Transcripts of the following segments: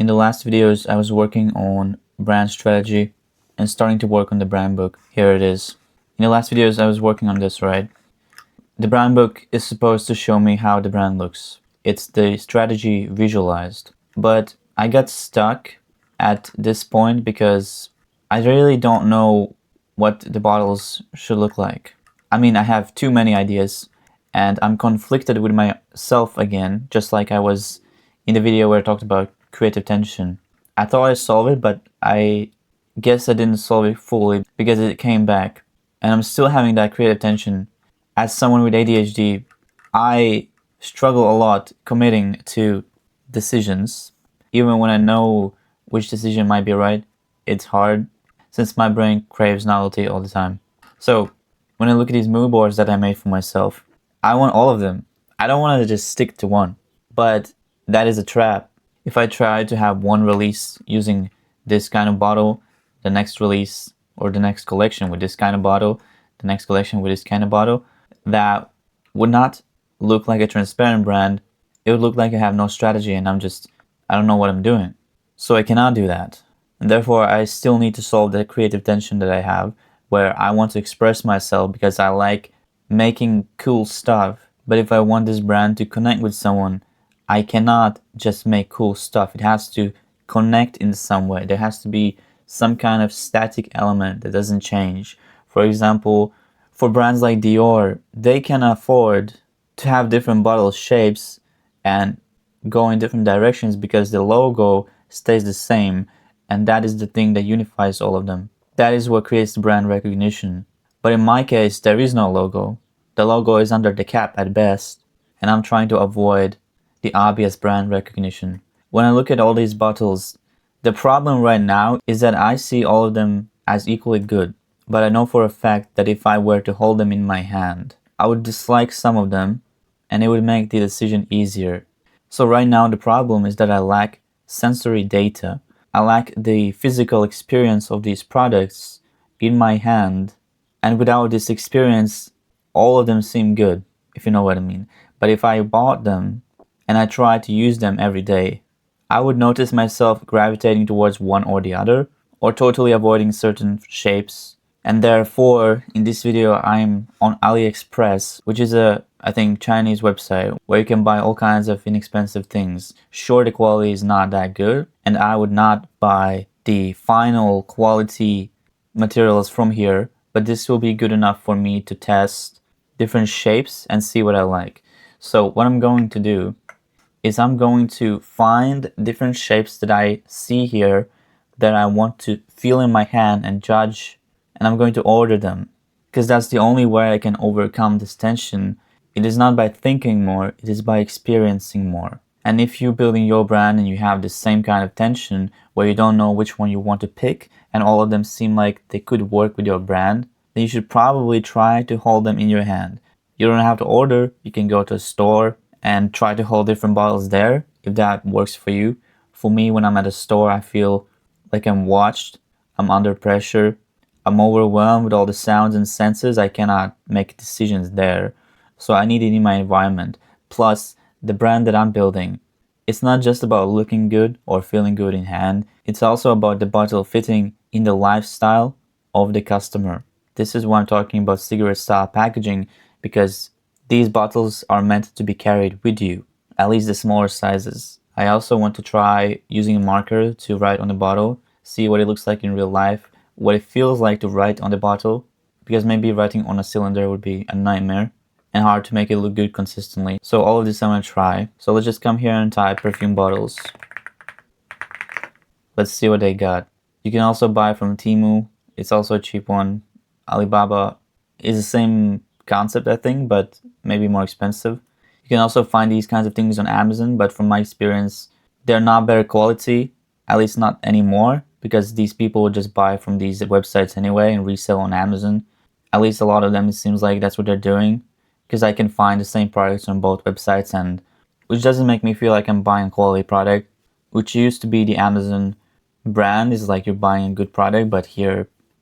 In the last videos, I was working on brand strategy and starting to work on the brand book. Here it is. In the last videos, I was working on this, right? The brand book is supposed to show me how the brand looks. It's the strategy visualized. But I got stuck at this point because I really don't know what the bottles should look like. I mean, I have too many ideas and I'm conflicted with myself again, just like I was in the video where I talked about creative tension. I thought I solved it, but I guess I didn't solve it fully because it came back. And I'm still having that creative tension. As someone with ADHD, I struggle a lot committing to decisions. Even when I know which decision might be right, it's hard since my brain craves novelty all the time. So when I look at these mood boards that I made for myself, I want all of them. I don't want to just stick to one, but that is a trap. If I try to have one release using this kind of bottle, the next release or the next collection with this kind of bottle, the next collection with this kind of bottle, that would not look like a transparent brand. It would look like I have no strategy and I don't know what I'm doing. So I cannot do that. And therefore, I still need to solve the creative tension that I have, where I want to express myself because I like making cool stuff. But if I want this brand to connect with someone, I cannot just make cool stuff. It has to connect in some way. There has to be some kind of static element that doesn't change. For example, for brands like Dior, they can afford to have different bottle shapes and go in different directions because the logo stays the same, and that is the thing that unifies all of them. That is what creates the brand recognition. But in my case, there is no logo. The logo is under the cap at best, and I'm trying to avoid the obvious brand recognition. When I look at all these bottles, the problem right now is that I see all of them as equally good, but I know for a fact that if I were to hold them in my hand, I would dislike some of them and it would make the decision easier. So right now the problem is that I lack sensory data. I lack the physical experience of these products in my hand, and without this experience, all of them seem good, if you know what I mean. But if I bought them and I tried to use them every day, I would notice myself gravitating towards one or the other, or totally avoiding certain shapes. And therefore, in this video, I'm on AliExpress, which is I think, Chinese website where you can buy all kinds of inexpensive things. Sure, the quality is not that good, and I would not buy the final quality materials from here, but this will be good enough for me to test different shapes and see what I like. So what I'm going to do is I'm going to find different shapes that I see here that I want to feel in my hand and judge, and I'm going to order them because that's the only way I can overcome this tension. It is not by thinking more, it is by experiencing more. And if you're building your brand and you have the same kind of tension where you don't know which one you want to pick and all of them seem like they could work with your brand, then you should probably try to hold them in your hand. You don't have to order, you can go to a store and try to hold different bottles there if that works for you. For me, when I'm at a store, I feel like I'm watched, I'm under pressure, I'm overwhelmed with all the sounds and senses. I cannot make decisions there. So I need it in my environment. Plus, the brand that I'm building, it's not just about looking good or feeling good in hand. It's also about the bottle fitting in the lifestyle of the customer. This is why I'm talking about cigarette style packaging, because these bottles are meant to be carried with you, at least the smaller sizes. I also want to try using a marker to write on the bottle, see what it looks like in real life, what it feels like to write on the bottle, because maybe writing on a cylinder would be a nightmare and hard to make it look good consistently. So all of this I'm going to try. So let's just come here and type perfume bottles. Let's see what they got. You can also buy from Temu. It's also a cheap one. Alibaba is the same concept, I think, but maybe more expensive. You can also find these kinds of things on Amazon, but from my experience, they're not better quality, at least not anymore, because these people would just buy from these websites anyway and resell on Amazon. At least a lot of them, it seems like that's what they're doing, because I can find the same products on both websites, and which doesn't make me feel like I'm buying a quality product, which used to be the Amazon brand, is like you're buying a good product, but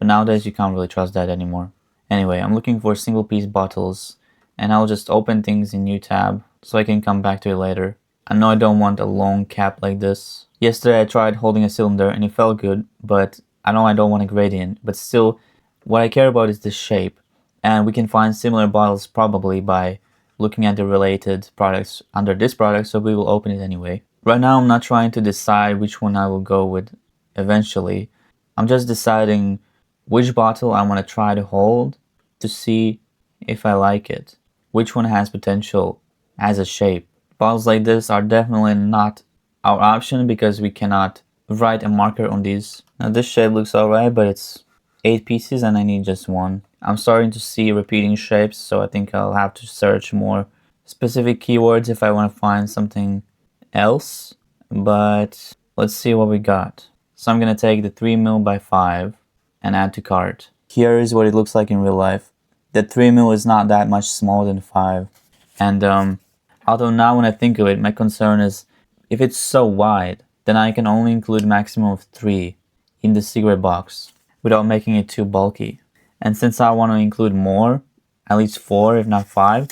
nowadays you can't really trust that anymore. Anyway, I'm looking for single piece bottles, and I'll just open things in new tab so I can come back to it later. I know I don't want a long cap like this. Yesterday I tried holding a cylinder and it felt good, but I know I don't want a gradient. But still, what I care about is the shape. And we can find similar bottles probably by looking at the related products under this product, so we will open it anyway. Right now I'm not trying to decide which one I will go with eventually. I'm just deciding which bottle I want to try to hold to see if I like it. Which one has potential as a shape. Bottles like this are definitely not our option because we cannot write a marker on these. Now this shape looks alright, but it's 8 pieces and I need just one. I'm starting to see repeating shapes, so I think I'll have to search more specific keywords if I want to find something else. But let's see what we got. So I'm gonna take the 3mm by 5 and add to cart. Here is what it looks like in real life. The 3mm is not that much smaller than 5. And although now when I think of it, my concern is if it's so wide, then I can only include maximum of 3 in the cigarette box without making it too bulky. And since I want to include more, at least 4 if not 5,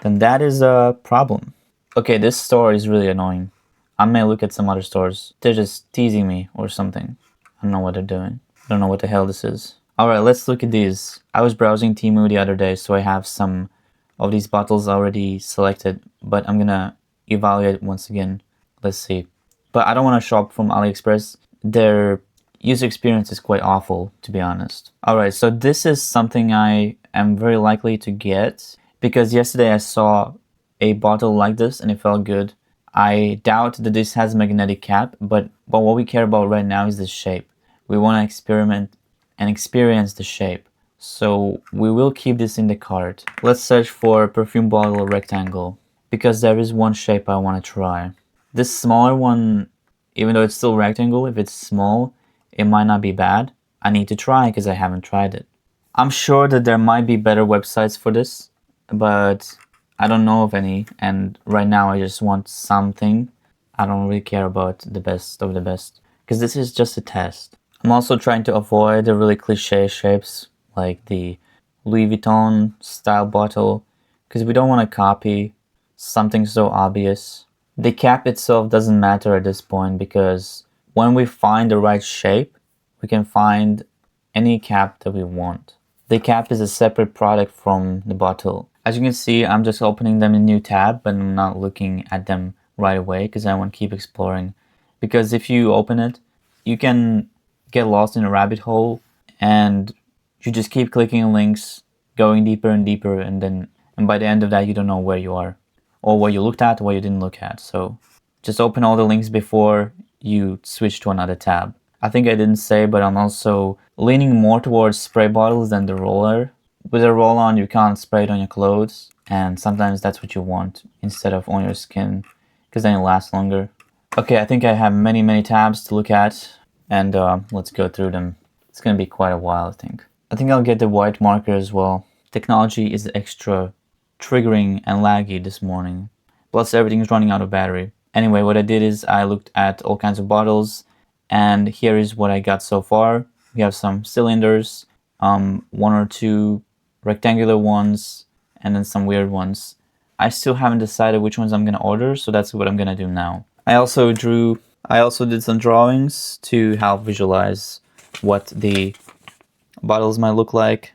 then that is a problem. Okay, this store is really annoying. I may look at some other stores. They're just teasing me or something. I don't know what they're doing. I don't know what the hell this is. Alright, let's look at these. I was browsing Temu the other day, so I have some of these bottles already selected, but I'm gonna evaluate once again. Let's see. But I don't want to shop from AliExpress. Their user experience is quite awful, to be honest. Alright, so this is something I am very likely to get because yesterday I saw a bottle like this and it felt good. I doubt that this has a magnetic cap, but what we care about right now is the shape. We want to experiment and experience the shape. So we will keep this in the cart. Let's search for perfume bottle rectangle because there is one shape I want to try. This smaller one, even though it's still rectangle, if it's small, it might not be bad. I need to try because I haven't tried it. I'm sure that there might be better websites for this, but I don't know of any, and right now I just want something. I don't really care about the best of the best because this is just a test. I'm also trying to avoid the really cliche shapes like the Louis Vuitton style bottle because we don't want to copy something so obvious. The cap itself doesn't matter at this point because when we find the right shape, we can find any cap that we want. The cap is a separate product from the bottle. As you can see, I'm just opening them in a new tab, but I'm not looking at them right away because I want to keep exploring. Because if you open it, you can get lost in a rabbit hole and you just keep clicking on links, going deeper and deeper, and by the end of that you don't know where you are or what you looked at or what you didn't look at. So just open all the links before you switch to another tab. I think I didn't say, but I'm also leaning more towards spray bottles than the roller. With a roll-on you can't spray it on your clothes, and sometimes that's what you want instead of on your skin because then it lasts longer. Okay, I think I have many tabs to look at, and let's go through them. It's gonna be quite a while, I think. I think I'll get the white marker as well. Technology is extra triggering and laggy this morning. Plus everything's running out of battery. Anyway, what I did is I looked at all kinds of bottles, and here is what I got so far. We have some cylinders, 1 or 2 rectangular ones, and then some weird ones. I still haven't decided which ones I'm gonna order, so that's what I'm gonna do now. I also did some drawings to help visualize what the bottles might look like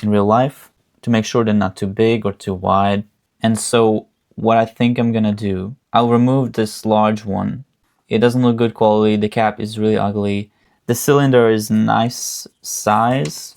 in real life to make sure they're not too big or too wide. And so what I think I'm gonna do, I'll remove this large one. It doesn't look good quality, the cap is really ugly. The cylinder is nice size,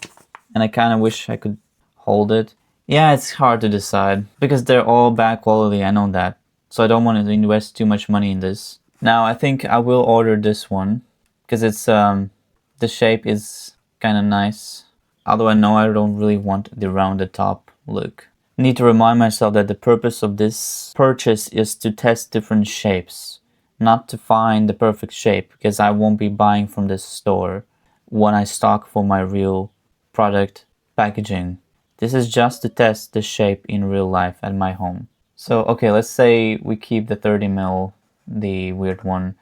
and I kind of wish I could hold it. Yeah, it's hard to decide because they're all bad quality, I know that. So I don't want to invest too much money in this. Now I think I will order this one because it's the shape is kind of nice. Although I know I don't really want the rounded top look. I need to remind myself that the purpose of this purchase is to test different shapes, not to find the perfect shape, because I won't be buying from this store when I stock for my real product packaging. This is just to test the shape in real life at my home. So okay, let's say we keep the 30mm, the weird one,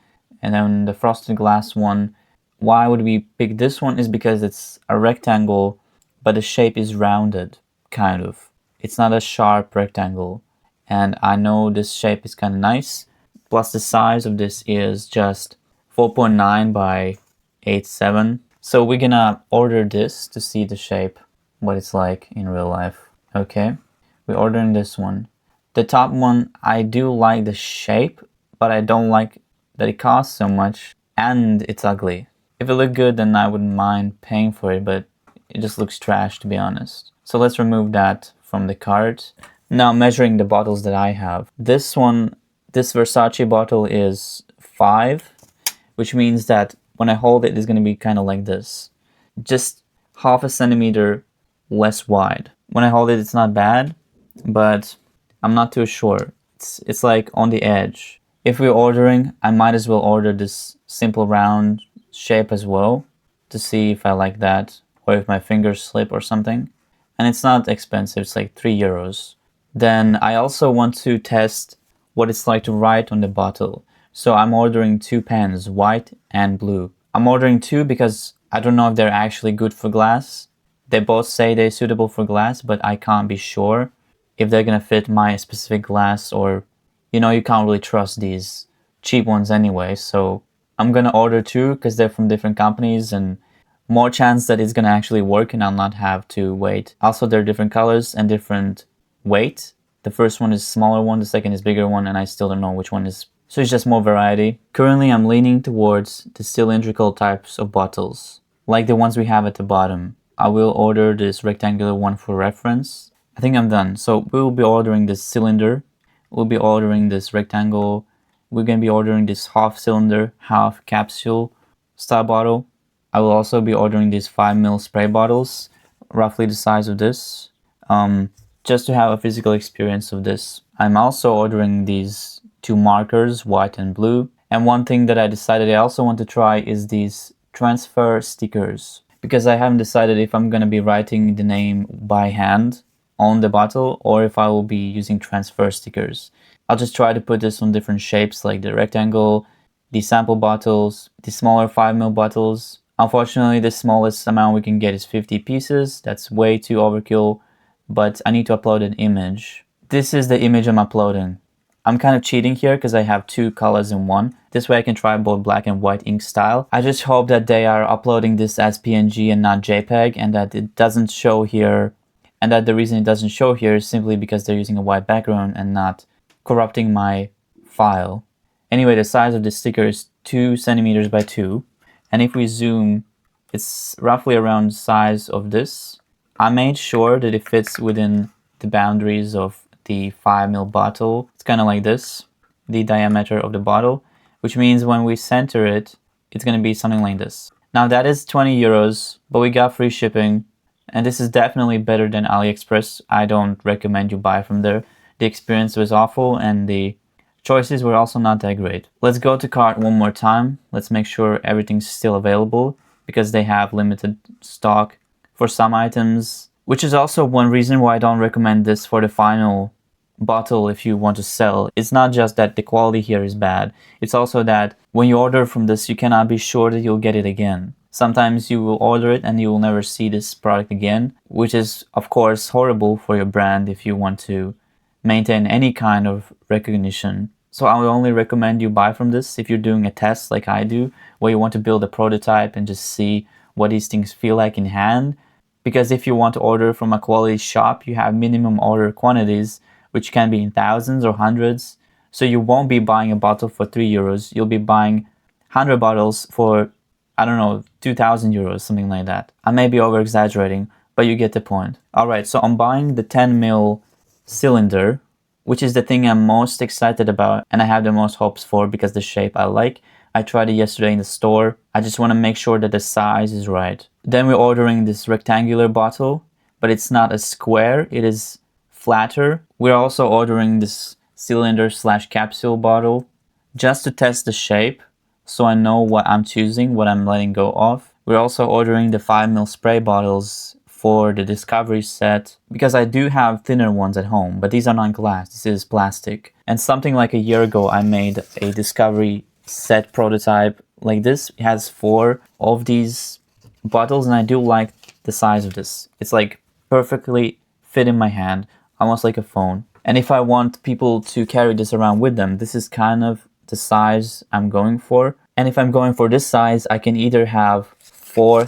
and then the frosted glass one. Why would we pick this one is because it's a rectangle, but the shape is rounded, kind of. It's not a sharp rectangle, and I know this shape is kind of nice. Plus the size of this is just 4.9 by 8.7. So we're gonna order this to see the shape, what it's like in real life. Okay, we're ordering this one. The top one, I do like the shape, but I don't like that it costs so much and it's ugly. If it looked good, then I wouldn't mind paying for it, but it just looks trash, to be honest. So let's remove that from the cart. Now measuring the bottles that I have. This one, this Versace bottle is 5, which means that when I hold it, it's going to be kind of like this. Just half a centimeter less wide. When I hold it, it's not bad, but I'm not too sure. It's like on the edge. If we're ordering, I might as well order this simple round shape as well to see if I like that or if my fingers slip or something. And it's not expensive, it's like 3 euros. Then I also want to test what it's like to write on the bottle. So I'm ordering 2 pens, white and blue. I'm ordering 2 because I don't know if they're actually good for glass. They both say they're suitable for glass, but I can't be sure if they're gonna fit my specific glass, or you know, you can't really trust these cheap ones anyway. So I'm gonna order 2 because they're from different companies and more chance that it's gonna actually work and I'll not have to wait. Also, they're different colors and different weight. The first one is smaller one, the second is bigger one, and I still don't know which one is. So it's just more variety. Currently, I'm leaning towards the cylindrical types of bottles, like the ones we have at the bottom. I will order this rectangular one for reference. I think I'm done. So we'll be ordering this cylinder. We'll be ordering this rectangle. We're going to be ordering this half cylinder, half capsule style bottle. I will also be ordering these 5ml spray bottles, roughly the size of this, just to have a physical experience of this. I'm also ordering these 2 markers, white and blue. And one thing that I decided I also want to try is these transfer stickers, because I haven't decided if I'm going to be writing the name by hand on the bottle or if I will be using transfer stickers. I'll just try to put this on different shapes, like the rectangle, the sample bottles, the smaller 5ml bottles. Unfortunately, the smallest amount we can get is 50 pieces. That's way too overkill, but I need to upload an image. This is the image I'm uploading. I'm kind of cheating here because I have 2 colors in one. This way I can try both black and white ink style. I just hope that they are uploading this as PNG and not JPEG, and that it doesn't show here, and that the reason it doesn't show here is simply because they're using a white background and not corrupting my file. Anyway, the size of this sticker is 2 centimeters by 2. And if we zoom, it's roughly around the size of this. I made sure that it fits within the boundaries of the 5ml bottle. It's kind of like this, the diameter of the bottle, which means when we center it, it's going to be something like this. Now that is 20 euros, but we got free shipping, and this is definitely better than AliExpress. I don't recommend you buy from there. The experience was awful and the choices were also not that great. Let's go to cart one more time. Let's make sure everything's still available because they have limited stock for some items, which is also one reason why I don't recommend this for the final bottle if you want to sell. It's not just that the quality here is bad. It's also that when you order from this, you cannot be sure that you'll get it again. Sometimes you will order it and you will never see this product again, which is of course horrible for your brand if you want to maintain any kind of recognition. So I would only recommend you buy from this if you're doing a test like I do, where you want to build a prototype and just see what these things feel like in hand. Because if you want to order from a quality shop, you have minimum order quantities, which can be in thousands or hundreds. So you won't be buying a bottle for 3 euros. You'll be buying 100 bottles for, I don't know, 2,000 euros, something like that. I may be over exaggerating, but you get the point. Alright, so I'm buying the 10ml cylinder, which is the thing I'm most excited about and I have the most hopes for because the shape I like. I tried it yesterday in the store. I just want to make sure that the size is right. Then we're ordering this rectangular bottle, but it's not a square, it is flatter. We're also ordering this cylinder / capsule bottle just to test the shape so I know what I'm choosing, what I'm letting go of. We're also ordering the 5ml spray bottles for the Discovery set because I do have thinner ones at home, but these are not glass, this is plastic. And something like a year ago I made a Discovery set prototype like this. It has 4 of these bottles and I do like the size of this. It's like perfectly fit in my hand, almost like a phone. And if I want people to carry this around with them, this is kind of the size I'm going for. And if I'm going for this size, I can either have four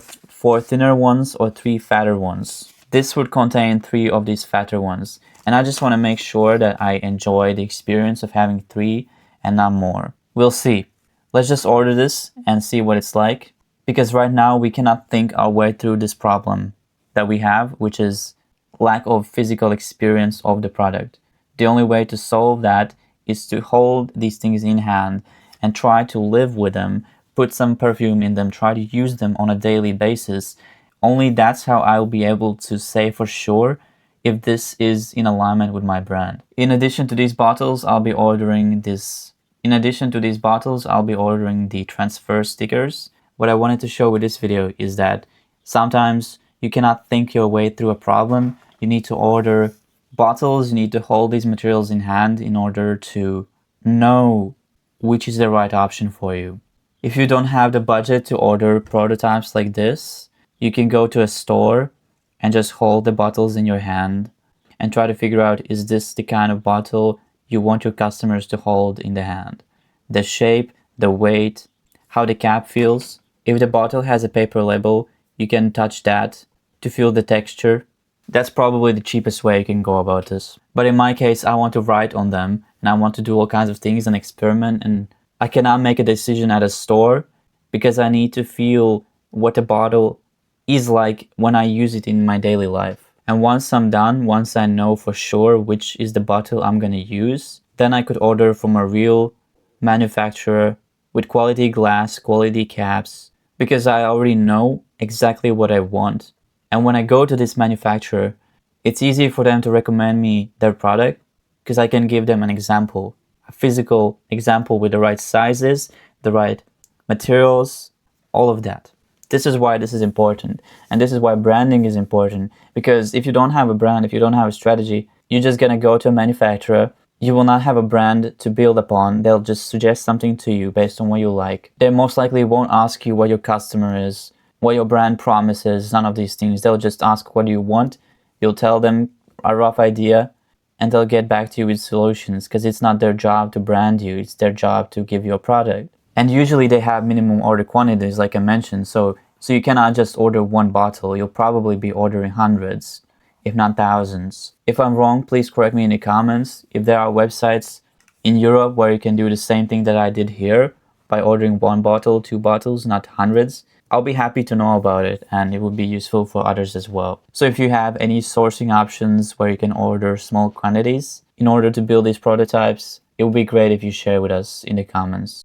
thinner ones or 3 fatter ones. This would contain 3 of these fatter ones. And I just want to make sure that I enjoy the experience of having 3 and not more. We'll see. Let's just order this and see what it's like. Because right now we cannot think our way through this problem that we have, which is lack of physical experience of the product. The only way to solve that is to hold these things in hand and try to live with them, put some perfume in them, try to use them on a daily basis. Only that's how I'll be able to say for sure if this is in alignment with my brand. In addition to these bottles, I'll be ordering the transfer stickers. What I wanted to show with this video is that sometimes you cannot think your way through a problem. You need to order bottles, you need to hold these materials in hand in order to know which is the right option for you. If you don't have the budget to order prototypes like this, you can go to a store and just hold the bottles in your hand and try to figure out, is this the kind of bottle you want your customers to hold in the hand? The shape, the weight, how the cap feels. If the bottle has a paper label, you can touch that to feel the texture. That's probably the cheapest way you can go about this. But in my case, I want to write on them and I want to do all kinds of things and experiment, and I cannot make a decision at a store because I need to feel what the bottle is like when I use it in my daily life. And once I'm done, once I know for sure which is the bottle I'm gonna use, then I could order from a real manufacturer with quality glass, quality caps, because I already know exactly what I want. And when I go to this manufacturer, it's easy for them to recommend me their product because I can give them an example, a physical example with the right sizes, the right materials, all of that. This is why this is important. And this is why branding is important. Because if you don't have a brand, if you don't have a strategy, you're just going to go to a manufacturer. You will not have a brand to build upon. They'll just suggest something to you based on what you like. They most likely won't ask you what your customer is, what your brand promises, none of these things. They'll just ask what you want. You'll tell them a rough idea and they'll get back to you with solutions because it's not their job to brand you. It's their job to give you a product. And usually they have minimum order quantities like I mentioned. So you cannot just order one bottle. You'll probably be ordering hundreds, if not thousands. If I'm wrong, please correct me in the comments. If there are websites in Europe where you can do the same thing that I did here by ordering 1 bottle, 2 bottles, not hundreds, I'll be happy to know about it and it would be useful for others as well. So if you have any sourcing options where you can order small quantities in order to build these prototypes, it would be great if you share with us in the comments.